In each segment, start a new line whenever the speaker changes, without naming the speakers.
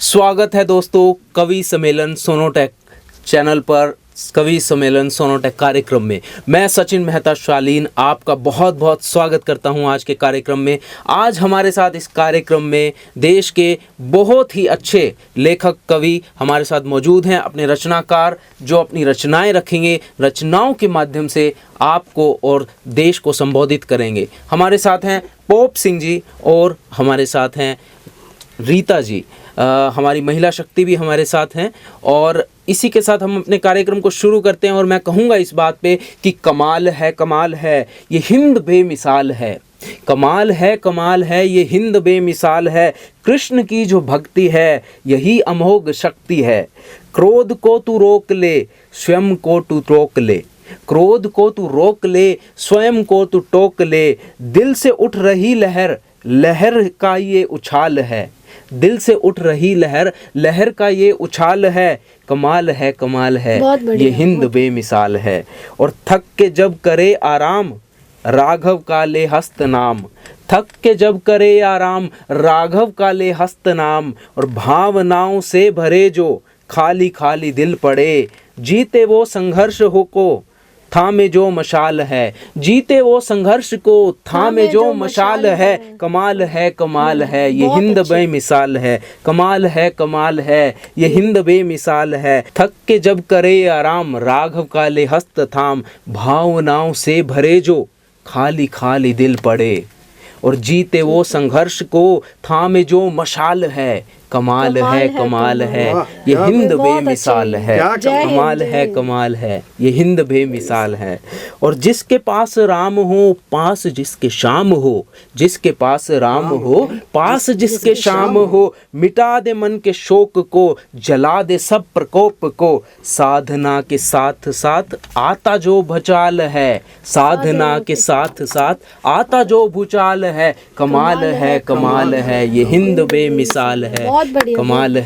स्वागत है दोस्तों कवि सम्मेलन सोनोटेक चैनल पर। कवि सम्मेलन सोनोटेक कार्यक्रम में मैं सचिन मेहता शालीन आपका बहुत बहुत स्वागत करता हूं आज के कार्यक्रम में। आज हमारे साथ इस कार्यक्रम में देश के बहुत ही अच्छे लेखक कवि हमारे साथ मौजूद हैं, अपने रचनाकार जो अपनी रचनाएं रखेंगे, रचनाओं के माध्यम से आपको और देश को संबोधित करेंगे। हमारे साथ हैं पोप सिंह जी और हमारे साथ हैं रीता जी, हमारी महिला शक्ति भी हमारे साथ हैं। और इसी के साथ हम अपने कार्यक्रम को शुरू करते हैं। और मैं कहूँगा इस बात पे कि कमाल है ये हिंद बेमिसाल है। कमाल है ये हिंद बेमिसाल है। कृष्ण की जो भक्ति है यही अमोघ शक्ति है। क्रोध को तू रोक ले, स्वयं को तू टोक ले। क्रोध को तू रोक ले, स्वयं को तू टोक ले। दिल से उठ रही लहर, लहर का ये उछाल है। दिल से उठ रही लहर, लहर का ये उछाल है। कमाल है ये हिंद बेमिसाल है। और थक के जब करे आराम, राघव का ले हस्त नाम। थक के जब करे आराम, राघव का ले हस्त नाम। और भावनाओं से भरे जो खाली खाली दिल पड़े, जीते वो संघर्ष हो को थामे जो मशाल है। जीते वो संघर्ष को थामे जो मशाल है। कमाल है ये हिंद बेमिसाल है। कमाल है ये हिंद बेमिसाल है। थक के जब करे आराम, राघव का ले हस्त थाम। भावनाओं से भरे जो खाली खाली दिल पड़े, और जीते वो संघर्ष को थामे जो मशाल है। कमाल है ये हिंद बेमिसाल है। कमाल है ये हिंद बेमिसाल है। और जिसके पास राम हो, पास जिसके शाम हो। जिसके पास राम हो, पास जिसके शाम हो। मिटा दे मन के शोक को, जला दे सब प्रकोप को। साधना के साथ साथ आता जो भूचाल है। साधना के साथ साथ आता जो भूचाल है। कमाल है ये हिंद बेमिसाल है। कमाल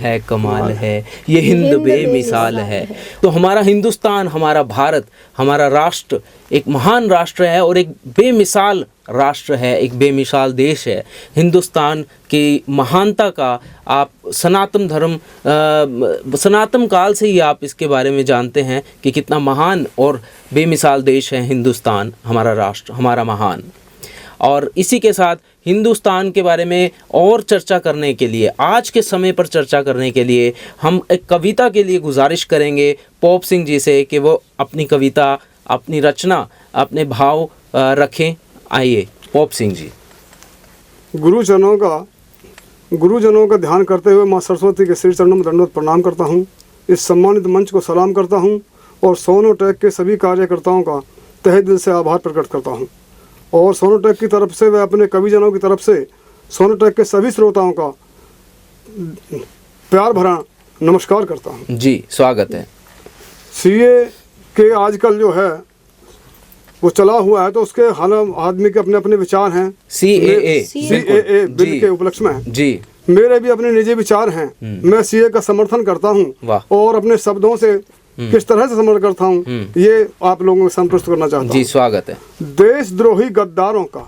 है ये हिंद बेमिसाल है। तो हमारा हिंदुस्तान, हमारा भारत, हमारा राष्ट्र एक महान राष्ट्र है और एक बेमिसाल राष्ट्र है, एक बेमिसाल देश है। हिंदुस्तान की महानता का आप सनातन धर्म, सनातन काल से ही आप इसके बारे में जानते हैं कि कितना महान और बेमिसाल देश है हिंदुस्तान, हमारा राष्ट्र, हमारा महान। और इसी के साथ हिंदुस्तान के बारे में और चर्चा करने के लिए, आज के समय पर चर्चा करने के लिए हम एक कविता के लिए गुजारिश करेंगे पोप सिंह जी से कि वो अपनी कविता, अपनी रचना, अपने भाव रखें। आइए पोप सिंह जी।
गुरुजनों का ध्यान करते हुए माँ सरस्वती के श्री चरणों में दंडवत प्रणाम करता हूँ। इस सम्मानित मंच को सलाम करता हूँ और सोनोटेक के सभी कार्यकर्ताओं का तहे दिल से आभार प्रकट करता हूँ। और सोनोटेक की तरफ से व अपने कविजनों की तरफ से सोनोटेक के सभी श्रोताओं का प्यार भरा नमस्कार करता हूँ।
जी स्वागत है।
सीए के आजकल जो है वो चला हुआ है, तो उसके हर आदमी के अपने अपने विचार हैं। सीएए बिल के उपलक्ष्य में जी मेरे भी अपने निजी विचार हैं। मैं सीए का समर्थन करता हूँ और अपने शब्दों से किस तरह से समर्थन करता हूँ ये आप लोगों को संतुष्ट करना चाहता हूँ।
जी स्वागत है।
देशद्रोही गद्दारों का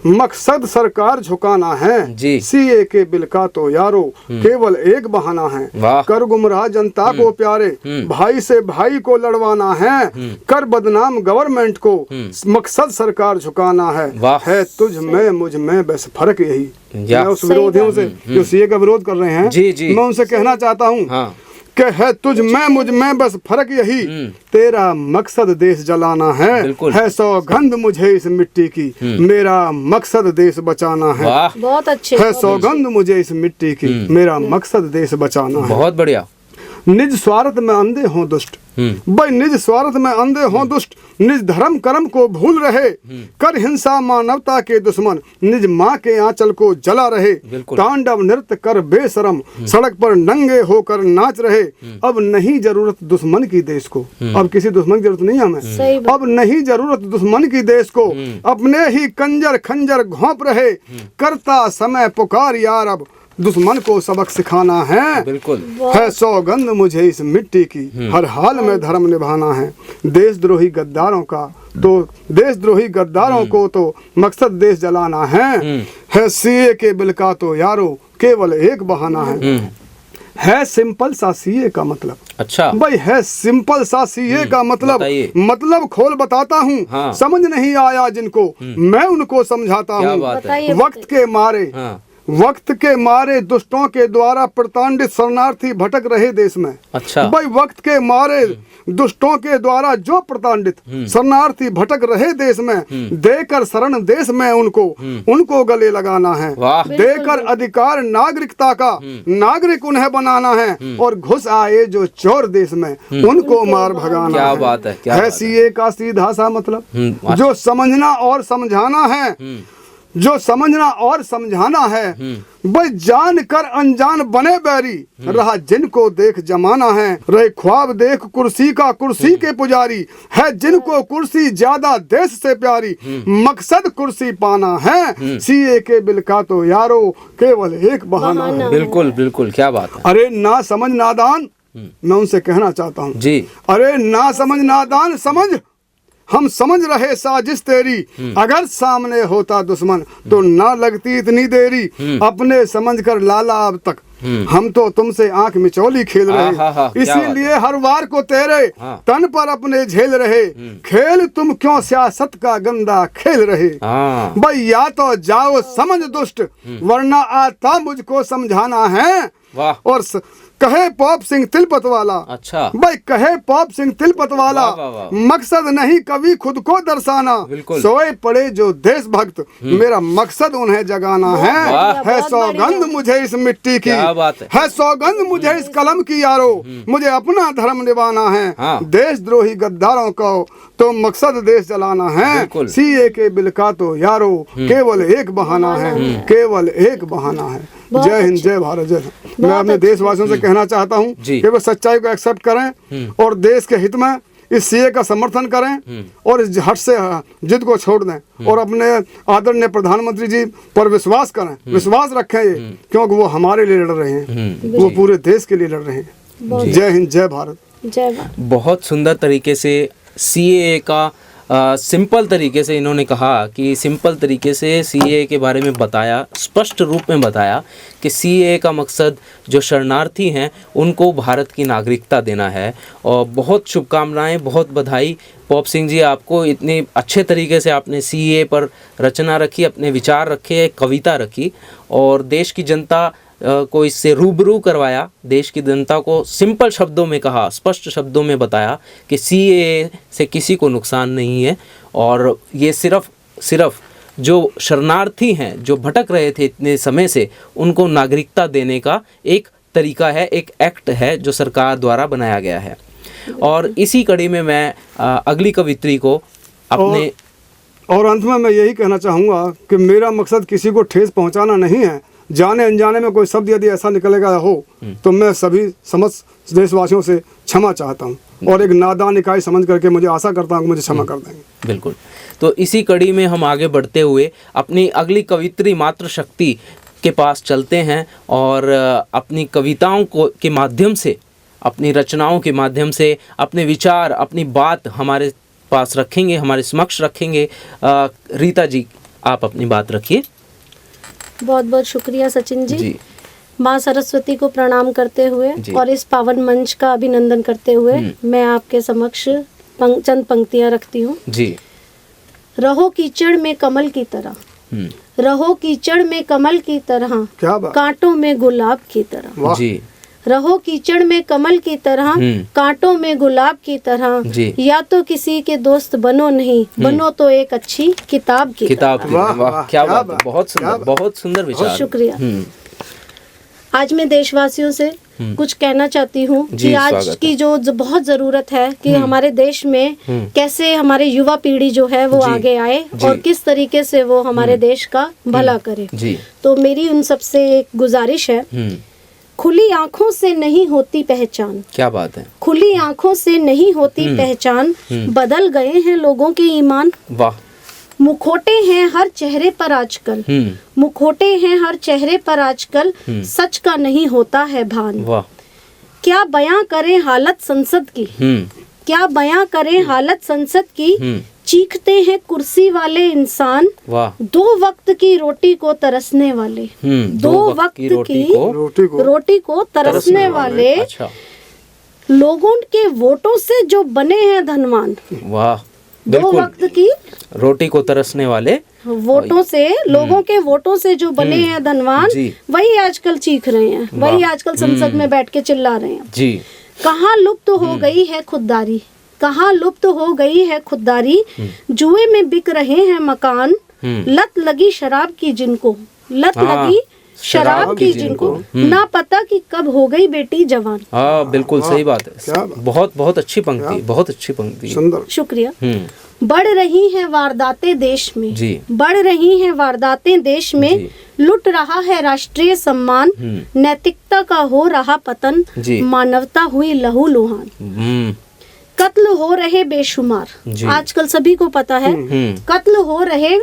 मकसद सरकार झुकाना है। जी सीए के बिल का तो यारो केवल एक बहाना है। कर गुमराह जनता को प्यारे, भाई से भाई को लड़वाना है। कर बदनाम गवर्नमेंट को, मकसद सरकार झुकाना है तुझ में मुझ में बस फर्क यही। मैं उस विरोधियों से जो सीए का विरोध कर रहे हैं, मैं उनसे कहना चाहता हूँ कि है तुझ में मुझ में बस फर्क यही। तेरा मकसद देश जलाना है सौगंध मुझे इस मिट्टी की। मेरा मकसद देश बचाना है।
बहुत अच्छे
है सौगंध मुझे इस मिट्टी की। मेरा मकसद देश बचाना है।
बहुत बढ़िया।
निज स्वार्थ में अंधे हों दुष्ट, भाई निज स्वार्थ में अंधे हों दुष्ट। निज धर्म कर्म को भूल रहे, कर हिंसा मानवता के दुश्मन। निज माँ के आंचल को जला रहे, तांडव नृत्य कर बेशरम। सड़क पर नंगे होकर नाच रहे। अब नहीं जरूरत दुश्मन की देश को, अब किसी दुश्मन की जरूरत नहीं हमें। अब नहीं जरूरत दुश्मन की देश को, अपने ही कंजर खंजर घोंप रहे। करता समय पुकार यार अब दुश्मन को सबक सिखाना है।
बिल्कुल
है सौगंध मुझे इस मिट्टी की। हर हाल में धर्म निभाना है। देशद्रोही गद्दारों को तो मकसद देश जलाना है सीए के बिल का तो यारो केवल एक बहाना है सिंपल सा सीए का मतलब।
अच्छा
भाई है सिंपल सा सीए का मतलब खोल बताता हूँ।
हाँ।
समझ नहीं आया जिनको मैं उनको समझाता हूँ। वक्त के मारे वक्त के मारे दुष्टों के द्वारा प्रताड़ित शरणार्थी भटक रहे देश में।
अच्छा
भाई वक्त के मारे दुष्टों के द्वारा जो प्रताड़ित शरणार्थी भटक रहे देश में, देकर शरण देश में उनको गले लगाना है। देकर अधिकार नागरिकता का नागरिक उन्हें बनाना है, और घुस आए जो चोर देश में उनको मार भगाना।
क्या बात है
सीए का सीधा सा मतलब जो समझना और समझाना है, जो समझना और समझाना है। भाई जान कर अनजान बने बैरी, रहा जिनको देख जमाना है। रहे ख्वाब देख कुर्सी का कुर्सी के पुजारी, है जिनको कुर्सी ज्यादा देश से प्यारी। मकसद कुर्सी पाना है, सीए के बिल का तो यारो केवल एक बहाना है।
बिल्कुल बिल्कुल, क्या बात है।
अरे ना समझ नादान, मैं उनसे कहना चाहता हूँ
जी,
अरे ना समझ नादान समझ, हम समझ रहे साजिश तेरी। अगर सामने होता दुश्मन तो ना लगती इतनी देरी। अपने समझ कर लाला अब तक हम तो तुमसे आंख मिचौली खेल रहे, इसीलिए हर वार को तेरे तन पर अपने झेल रहे। खेल तुम क्यों सियासत का गंदा खेल रहे। भाई या तो जाओ समझ दुष्ट, वरना आता मुझको समझाना है। और कहे पॉप सिंह तिलपत वाला,
अच्छा
भाई कहे पॉप सिंह तिलपत वाला, मकसद नहीं कभी खुद को दर्शाना। सोए पड़े जो देशभक्त, मेरा मकसद उन्हें जगाना है सौगंध मुझे इस मिट्टी की, है सौगंध मुझे इस कलम की यारो, मुझे अपना धर्म निभाना है। देशद्रोही गद्दारों को तो मकसद देश जलाना है। सीए के बिल का तो यारो केवल एक बहाना है, केवल एक बहाना है। जय हिंद, जय भारत, जय। मैं अपने देशवासियों से कहना चाहता हूँ कि वो सच्चाई को एक्सेप्ट करें और देश के हित में इस सीए का समर्थन करें, और इस हट से जिद को छोड़ दें, और अपने आदरणीय प्रधानमंत्री जी पर विश्वास करें, विश्वास रखें ये, क्योंकि वो हमारे लिए लड़ रहे हैं, वो पूरे देश के लिए लड़ रहे हैं। जय हिंद, जय भारत, जय भारत।
बहुत सुंदर तरीके से सीए का सिंपल तरीके से इन्होंने कहा कि सिंपल तरीके से सीए के बारे में बताया, स्पष्ट रूप में बताया कि सीए का मकसद जो शरणार्थी हैं उनको भारत की नागरिकता देना है। और बहुत शुभकामनाएं, बहुत बधाई पॉप सिंह जी आपको, इतने अच्छे तरीके से आपने सीए पर रचना रखी, अपने विचार रखे, कविता रखी और देश की जनता को इससे रूबरू करवाया। देश की जनता को सिंपल शब्दों में कहा, स्पष्ट शब्दों में बताया कि सीए से किसी को नुकसान नहीं है, और ये सिर्फ जो शरणार्थी हैं, जो भटक रहे थे इतने समय से, उनको नागरिकता देने का एक तरीका है, एक एक्ट है जो सरकार द्वारा बनाया गया है। और इसी कड़ी में मैं अगली कवित्री को अपने
और अंत में मैं यही कहना चाहूँगा कि मेरा मकसद किसी को ठेस पहुँचाना नहीं है। जाने अनजाने में कोई शब्द यदि ऐसा निकलेगा हो तो मैं सभी समस्त देशवासियों से क्षमा चाहता हूं, और एक नादान इकाई समझ करके मुझे आशा करता हूं कि मुझे क्षमा कर देंगे।
बिल्कुल। तो इसी कड़ी में हम आगे बढ़ते हुए अपनी अगली कवित्री मातृशक्ति के पास चलते हैं, और अपनी कविताओं को के माध्यम से, अपनी रचनाओं के माध्यम से अपने विचार, अपनी बात हमारे पास रखेंगे, हमारे समक्ष रखेंगे। रीता जी, आप अपनी बात रखिए।
बहुत बहुत शुक्रिया सचिन जी। माँ सरस्वती को प्रणाम करते हुए और इस पावन मंच का अभिनंदन करते हुए मैं आपके समक्ष चंद पंक्तियां रखती हूँ जी। रहो कीचड़ में कमल की तरह, रहो कीचड़ में कमल की तरह, कांटों में गुलाब की तरह जी। रहो कीचड़ में कमल की तरह, कांटों में गुलाब की तरह। या तो किसी के दोस्त बनो नहीं, बनो तो एक अच्छी किताब की तरह।
वाह, क्या बात है, बहुत सुंदर, बहुत सुंदर विचार।
शुक्रिया। आज मैं देशवासियों से कुछ कहना चाहती हूँ कि आज की जो बहुत जरूरत है कि हमारे देश में कैसे हमारे युवा पीढ़ी जो है वो आगे आए और किस तरीके से वो हमारे देश का भला करे। तो मेरी उन सबसे एक गुजारिश है, खुली आंखों से नहीं होती पहचान।
क्या बात है।
खुली आंखों से नहीं होती पहचान, बदल गए हैं लोगों के ईमान।
वाह।
मुखोटे हैं हर चेहरे पर आजकल, मुखोटे हैं हर चेहरे पर आजकल, सच का नहीं होता है भान।
वाह।
क्या बयां करें हालत संसद की, क्या बयां करें हालत संसद की, चीखते हैं कुर्सी वाले इंसान,
वाह,
2 वक्त की रोटी को तरसने वाले, 2 वक्त की रोटी को तरसने वाले,
अच्छा,
लोगों के वोटों से जो बने हैं धनवान।
वाह,
2 वक्त की
रोटी को तरसने वाले
वोटों से, लोगों के वोटों से जो बने हैं धनवान, वही आजकल चीख रहे हैं, वही आजकल संसद में बैठ के चिल्ला रहे हैं जी। कहाँ लुप्त हो गई है खुददारी, कहाँ लुप्त हो गई है खुददारी, जुए में बिक रहे हैं मकान, लत लगी शराब की जिनको, लत लगी शराब की जिनको, ना पता कि कब हो गई बेटी जवान।
हाँ, बिल्कुल सही बात है, बहुत बहुत अच्छी पंक्ति, बहुत अच्छी पंक्ति,
शुक्रिया। बढ़ रही हैं वारदातें देश में जी, बढ़ रही हैं वारदातें देश में, लुट रहा है राष्ट्रीय सम्मान, नैतिकता का हो रहा पतन, मानवता हुई लहू लुहान, कत्ल हो रहे बेशुमार, आजकल सभी को पता है, कत्ल हो रहे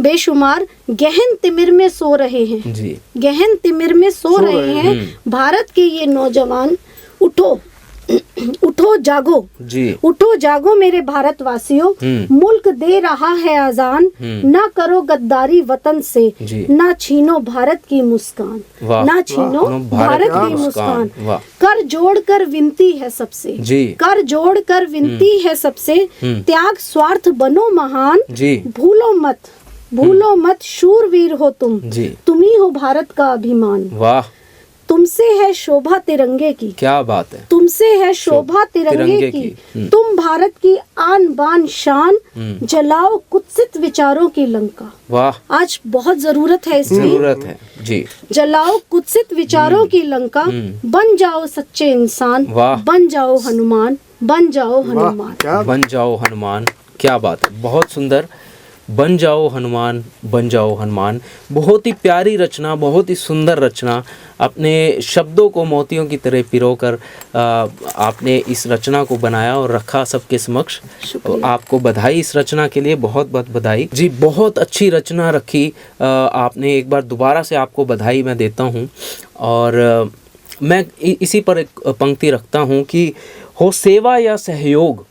बेशुमार, गहन तिमिर में सो रहे हैं जी, गहन तिमिर में सो रहे हैं भारत के ये नौजवान, उठो उठो जागो जी, उठो जागो मेरे भारतवासियों, मुल्क दे रहा है आजान, ना करो गद्दारी वतन से, ना छीनो भारत की मुस्कान, ना छीनो भारत की मुस्कान, कर जोड़ कर विनती है सबसे, कर जोड़ कर विनती है सबसे, त्याग स्वार्थ बनो महान, भूलो मत, भूलो मत शूरवीर हो तुम ही हो भारत का अभिमान। वाह, तुमसे है शोभा तिरंगे की, क्या बात है, तुमसे है शोभा तिरंगे की, तुम भारत की आन बान शान, जलाओ कुत्सित विचारों की लंका। वाह, आज बहुत जरूरत है इसकी, जरूरत है जी, जलाओ कुत्सित विचारों की लंका, बन जाओ सच्चे इंसान, बन जाओ हनुमान, बन जाओ हनुमान,
बन जाओ हनुमान, क्या बात है, बहुत सुंदर, बन जाओ हनुमान, बन जाओ हनुमान, बहुत ही प्यारी रचना, बहुत ही सुंदर रचना, अपने शब्दों को मोतियों की तरह पिरोकर आपने इस रचना को बनाया और रखा सबके समक्ष। तो आपको बधाई इस रचना के लिए, बहुत बहुत बधाई जी, बहुत अच्छी रचना रखी आपने, एक बार दोबारा से आपको बधाई मैं देता हूँ। और मैं इसी पर एक पंक्ति रखता हूँ कि हो सेवा या सहयोग,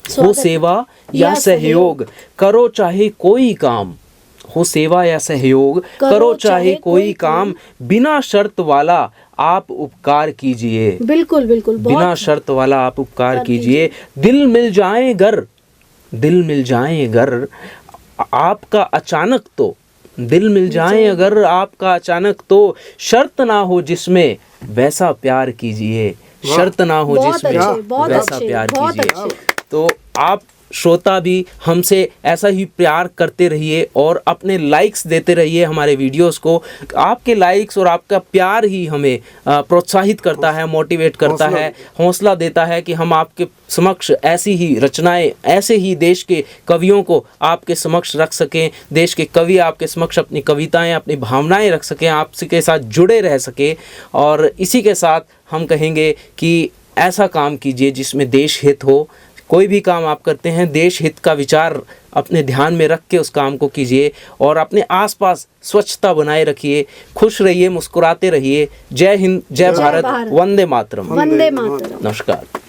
हो सेवा या सहयोग, करो चाहे कोई काम, हो सेवा या सहयोग, करो चाहे कोई काम, बिना शर्त वाला आप उपकार कीजिए। बिल्कुल बिल्कुल, बिना शर्त वाला आप उपकार कीजिए। दिल मिल जाए गर, दिल मिल जाए अगर आपका अचानक तो, दिल मिल जाए अगर आपका अचानक तो, शर्त ना हो जिसमें वैसा प्यार कीजिए, शर्त ना हो जिसमें वैसा प्यार कीजिए। तो आप श्रोता भी हमसे ऐसा ही प्यार करते रहिए और अपने लाइक्स देते रहिए हमारे वीडियोस को। आपके लाइक्स और आपका प्यार ही हमें प्रोत्साहित करता है, मोटिवेट करता है, हौसला देता है कि हम आपके समक्ष ऐसी ही रचनाएं, ऐसे ही देश के कवियों को आपके समक्ष रख सकें, देश के कवि आपके समक्ष अपनी कविताएं, अपनी भावनाएं रख सकें, आपके साथ जुड़े रह सके। और इसी के साथ हम कहेंगे कि ऐसा काम कीजिए जिसमें देश हित हो। कोई भी काम आप करते हैं, देश हित का विचार अपने ध्यान में रख के उस काम को कीजिए और अपने आसपास स्वच्छता बनाए रखिए। खुश रहिए, मुस्कुराते रहिए। जय हिंद, जय भारत, वंदे मातरम।
वंदे मातरम।
नमस्कार।